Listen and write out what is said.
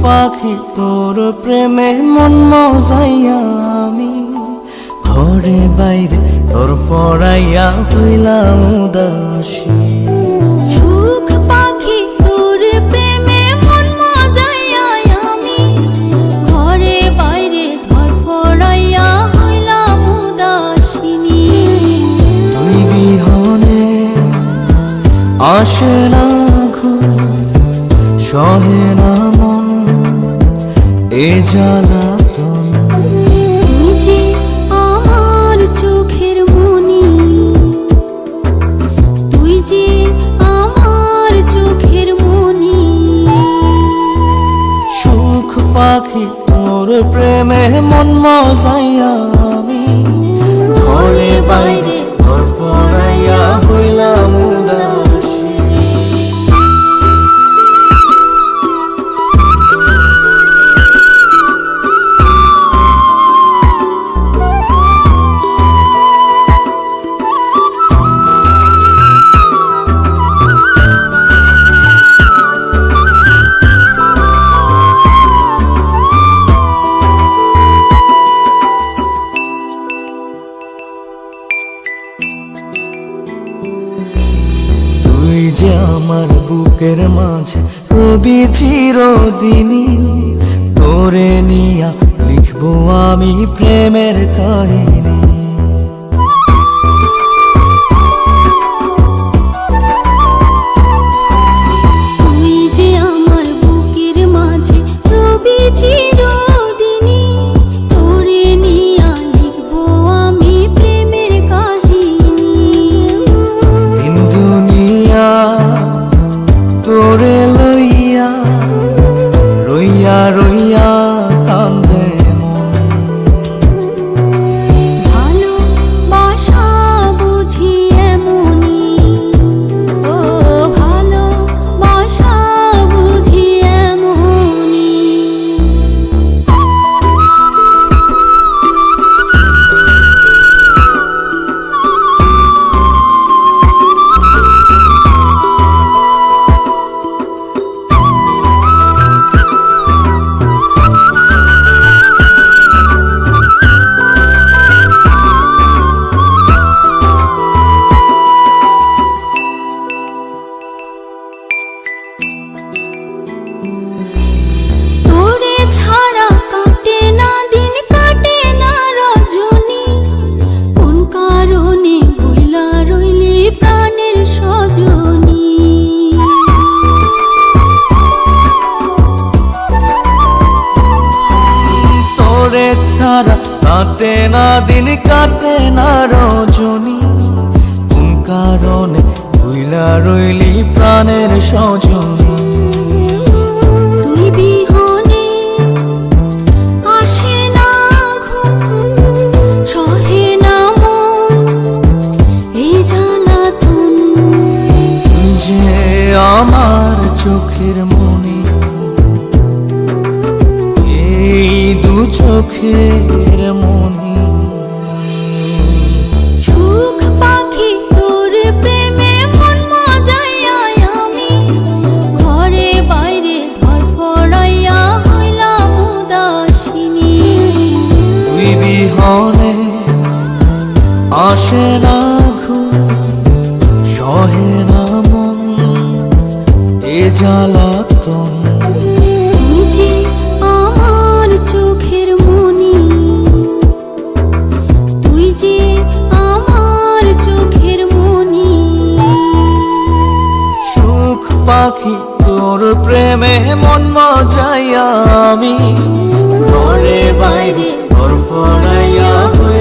পাখি তোর প্রেমে মন মজাইয়া আমি ঘরে বাইরে তোর পড়াইয়া হইলাম উদাসী। সুখ পাখি তোর প্রেমে মন মজাইয়া আমি ঘরে বাইরে ধর পড়াইয়া হইলাম উদাসিনী। তুই বিহনে আসে না ঘুম, সহে না মন এ জ্বালাতন। তুই যে আমার চোখের মনি, তুই যে আমার চোখের মনি। সুখ পাখি তোর প্রেমে মন মজাইয়া আমি ঘরে বাইরে ঘর পড়াইয়া হইলাম উদাসী। তুই যে আমার বুকের মাঝে রবি চিরদিনই, তোরে নিয়া লিখবো আমি প্রেমের কাহিনী। তুই যে আমার বুকের মাঝে রবি চিরদিনই, তোরে নিয়া লিখবো আমি প্রেমের কাহিনী। দিন দুনিয়া তোরে লইয়া রইয়া রইয়া কান্দে মন। ভালোবাসা বুঝি এমনি, ও ভালোবাসা বুঝি এমনি। তোরে ছাড়া কাটে না দিন, কাটে না রজনী। কোন কারণে ভুলা রইলি প্রাণের সজনী। তোরে ছাড়া কাটে না দিন, কাটে না রজনী। কোন কারণে ভুইলা রইলি প্রাণের সজনী। তুই বিহনে আসে না ঘুম, সহে না মন এই জ্বালাতন। তুই যে আমার চোখের মনি, এই দু চোখের মনি। সুখ পাখি তোর প্রেমে মন মজাইয়া আমি ঘরে বাইরে ধর পড়াইয়া হইলাম উদাসিনী। তুই বিহনে আসে না ঘুম, সহে না মন এ জ্বালাতন। তুই যে আমার চোখের মনি, তুই যে আমার চোখের মনি। সুখ পাখি তোর প্রেমে মন মজাইয়া আমি ঘরে বাইরে ঘর পড়াইয়া হইলাম